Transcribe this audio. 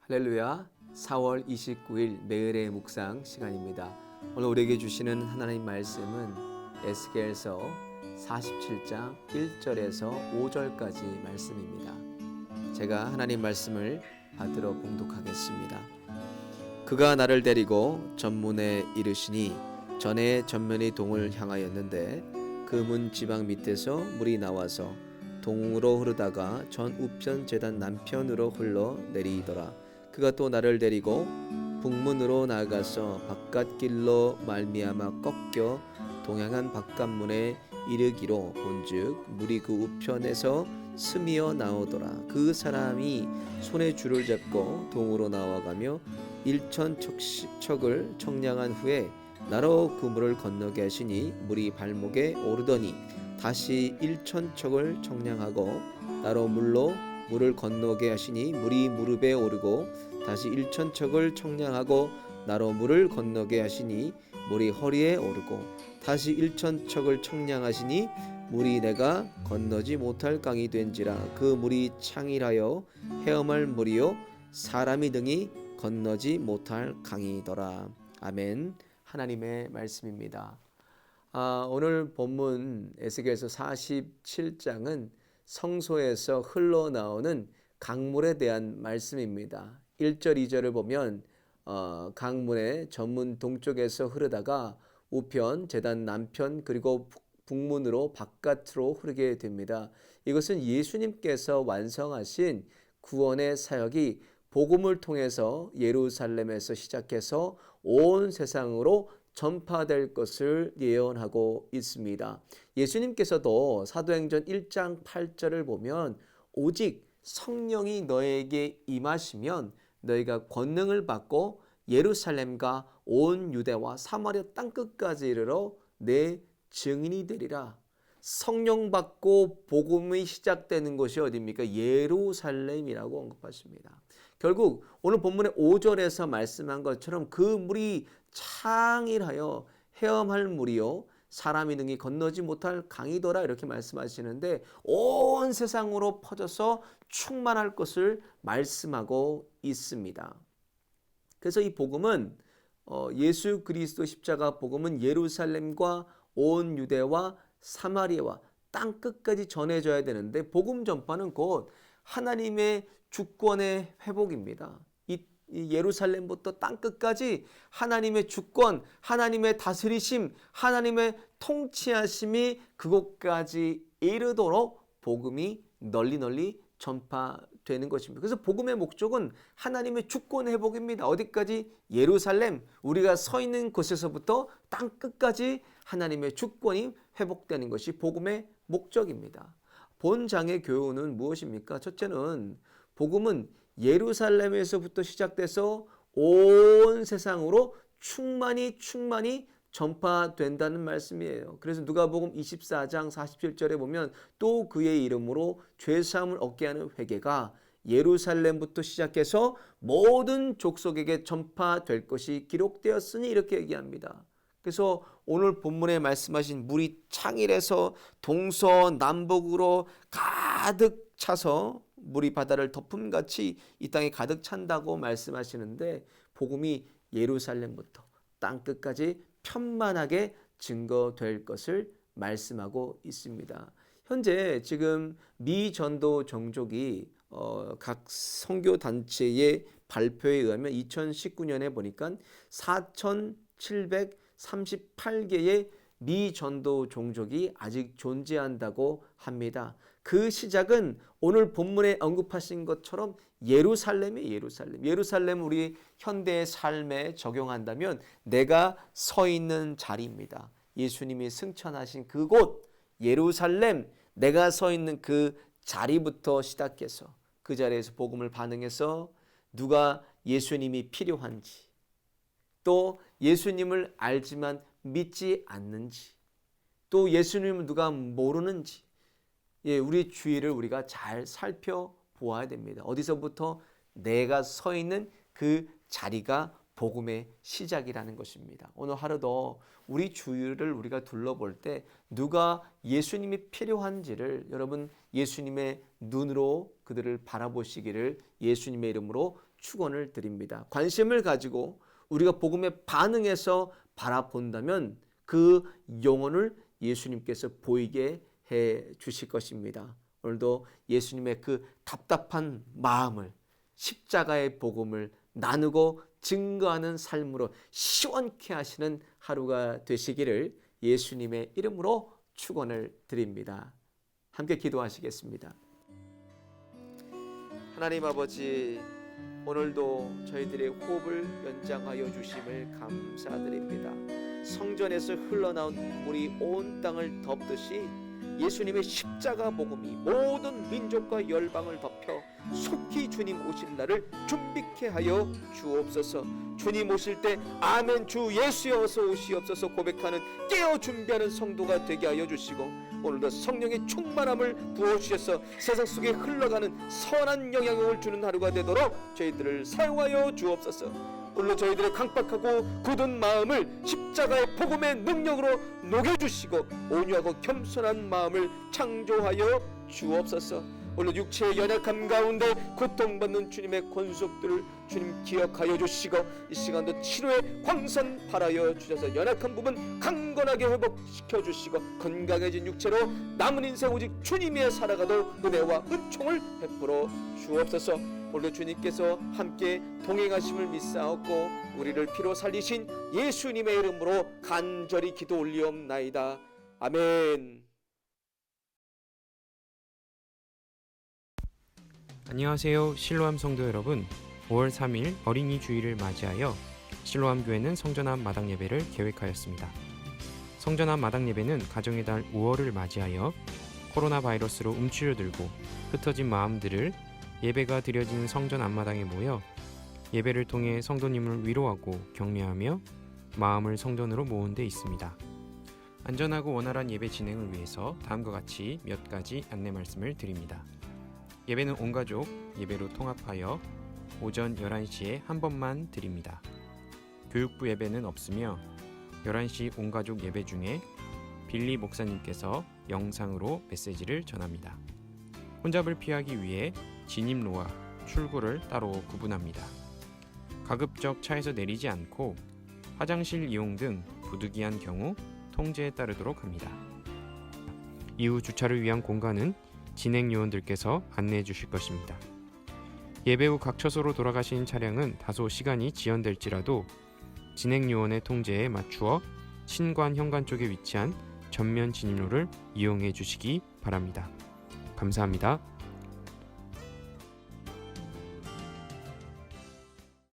할렐루야. 4월 29일 매일의 묵상 시간입니다. 오늘 우리에게 주시는 하나님 말씀은 에스겔서 47장 1절에서 5절까지 말씀입니다. 제가 하나님 말씀을 받들어 봉독하겠습니다. 그가 나를 데리고 전문에 이르시니 전에 전면이 동을 향하였는데 그 문 지방 밑에서 물이 나와서 동으로 흐르다가 전 우편 제단 남편으로 흘러 내리더라. 그가 또 나를 데리고 북문으로 나아가서 바깥길로 말미암아 꺾여 동향한 바깥문에 이르기로 본즉 물이 그 우편에서 스미어 나오더라. 그 사람이 손에 줄을 잡고 동으로 나와가며 1,000척을 청량한 후에 나로 그 물을 건너게 하시니 물이 발목에 오르더니 다시 1,000척을 청량하고 나로 물을 건너게 하시니 물이 무릎에 오르고 다시 1,000척을 청량하고 나로 물을 건너게 하시니 물이 허리에 오르고 다시 1,000척을 청량하시니 물이 내가 건너지 못할 강이 된지라. 그 물이 창일하여 헤엄할 물이요 사람이 등이 건너지 못할 강이더라. 아멘. 하나님의 말씀입니다. 오늘 본문 에스겔서 47장은 성소에서 흘러나오는 강물에 대한 말씀입니다. 1절 2절을 보면 강문의 전문 동쪽에서 흐르다가 우편, 제단 남편 그리고 북문으로 바깥으로 흐르게 됩니다. 이것은 예수님께서 완성하신 구원의 사역이 복음을 통해서 예루살렘에서 시작해서 온 세상으로 전파될 것을 예언하고 있습니다. 예수님께서도 사도행전 1장 8절을 보면 오직 성령이 너에게 임하시면 너희가 권능을 받고 예루살렘과 온 유대와 사마리아 땅끝까지 이르러 내 증인이 되리라. 성령 받고 복음이 시작되는 곳이 어디입니까? 예루살렘이라고 언급하십니다. 결국 오늘 본문의 5절에서 말씀한 것처럼 그 물이 창일하여 헤엄할 물이요 사람이 능히 건너지 못할 강이더라 이렇게 말씀하시는데 온 세상으로 퍼져서 충만할 것을 말씀하고 있습니다. 그래서 이 복음은 예수 그리스도 십자가 복음은 예루살렘과 온 유대와 사마리아와 땅 끝까지 전해져야 되는데 복음 전파는 곧 하나님의 주권의 회복입니다. 이 예루살렘부터 땅 끝까지 하나님의 주권, 하나님의 다스리심, 하나님의 통치하심이 그곳까지 이르도록 복음이 널리 전파되는 것입니다. 그래서 복음의 목적은 하나님의 주권 회복입니다. 어디까지? 예루살렘, 우리가 서 있는 곳에서부터 땅 끝까지 하나님의 주권이 회복되는 것이 복음의 목적입니다. 본장의 교훈은 무엇입니까? 첫째는 복음은 예루살렘에서부터 시작돼서 온 세상으로 충만히 전파된다는 말씀이에요. 그래서 누가복음 24장 47절에 보면 또 그의 이름으로 죄사함을 얻게 하는 회개가 예루살렘부터 시작해서 모든 족속에게 전파될 것이 기록되었으니 이렇게 얘기합니다. 그래서 오늘 본문에 말씀하신 물이 창일에서 동서남북으로 가득 차서 물이 바다를 덮음같이 이 땅에 가득 찬다고 말씀하시는데 복음이 예루살렘부터 땅끝까지 편만하게 증거될 것을 말씀하고 있습니다. 현재 지금 미 전도 종족이 각 선교 단체의 발표에 의하면 2019년에 보니까 4,738개의 미 전도 종족이 아직 존재한다고 합니다. 그 시작은 오늘 본문에 언급하신 것처럼 예루살렘이에요. 예루살렘 우리 현대의 삶에 적용한다면 내가 서 있는 자리입니다. 예수님이 승천하신 그곳 예루살렘, 내가 서 있는 그 자리부터 시작해서 그 자리에서 복음을 반응해서 누가 예수님이 필요한지 또 예수님을 알지만 믿지 않는지 또 예수님을 누가 모르는지 우리 주위를 우리가 잘 살펴보아야 됩니다. 어디서부터 내가 서 있는 그 자리가 복음의 시작이라는 것입니다. 오늘 하루도 우리 주위를 우리가 둘러볼 때 누가 예수님이 필요한지를 여러분 예수님의 눈으로 그들을 바라보시기를 예수님의 이름으로 축원을 드립니다. 관심을 가지고 우리가 복음에 반응해서 바라본다면 그 영혼을 예수님께서 보이게 해 주실 것입니다. 오늘도 예수님의 그 답답한 마음을 십자가의 복음을 나누고 증거하는 삶으로 시원케 하시는 하루가 되시기를 예수님의 이름으로 축원을 드립니다. 함께 기도하시겠습니다. 하나님 아버지, 오늘도 저희들의 호흡을 연장하여 주심을 감사드립니다. 성전에서 흘러나온 눈물이 온 땅을 덮듯이 예수님의 십자가 복음이 모든 민족과 열방을 덮여 속히 주님 오실 날을 준비케 하여 주옵소서. 주님 오실 때 아멘 주 예수여 어서 오시옵소서 고백하는 깨어 준비하는 성도가 되게 하여 주시고, 오늘도 성령의 충만함을 부어주셔서 세상 속에 흘러가는 선한 영향을 주는 하루가 되도록 저희들을 사용하여 주옵소서. 오늘도 저희들의 강박하고 굳은 마음을 십자가의 복음의 능력으로 녹여주시고 온유하고 겸손한 마음을 창조하여 주옵소서. 오늘 육체의 연약함 가운데 고통받는 주님의 권속들을 주님 기억하여 주시고, 이 시간도 치료의 광선 발하여 주셔서 연약한 부분 강건하게 회복시켜 주시고, 건강해진 육체로 남은 인생 오직 주님의 살아가도 은혜와 은총을 베풀어 주옵소서. 오늘도 주님께서 함께 동행하심을 믿사옵고 우리를 피로 살리신 예수님의 이름으로 간절히 기도 올리옵나이다. 아멘. 안녕하세요. 실로암 성도 여러분, 5월 3일 어린이 주일을 맞이하여 실로암 교회는 성전 앞 마당 예배를 계획하였습니다. 성전 앞 마당 예배는 가정의 달 5월을 맞이하여 코로나 바이러스로 움츠려들고 흩어진 마음들을 예배가 드려지는 성전 앞마당에 모여 예배를 통해 성도님을 위로하고 격려하며 마음을 성전으로 모은 데 있습니다. 안전하고 원활한 예배 진행을 위해서 다음과 같이 몇 가지 안내 말씀을 드립니다. 예배는 온가족 예배로 통합하여 오전 11시에 한 번만 드립니다. 교육부 예배는 없으며 11시 온가족 예배 중에 빌리 목사님께서 영상으로 메시지를 전합니다. 혼잡을 피하기 위해 진입로와 출구를 따로 구분합니다. 가급적 차에서 내리지 않고 화장실 이용 등 부득이한 경우 통제에 따르도록 합니다. 이후 주차를 위한 공간은 진행 요원들께서 안내해 주실 것입니다. 예배 후 각 처소로 돌아가신 차량은 다소 시간이 지연될지라도 진행 요원의 통제에 맞추어 신관 현관 쪽에 위치한 전면 진입로를 이용해 주시기 바랍니다. 감사합니다.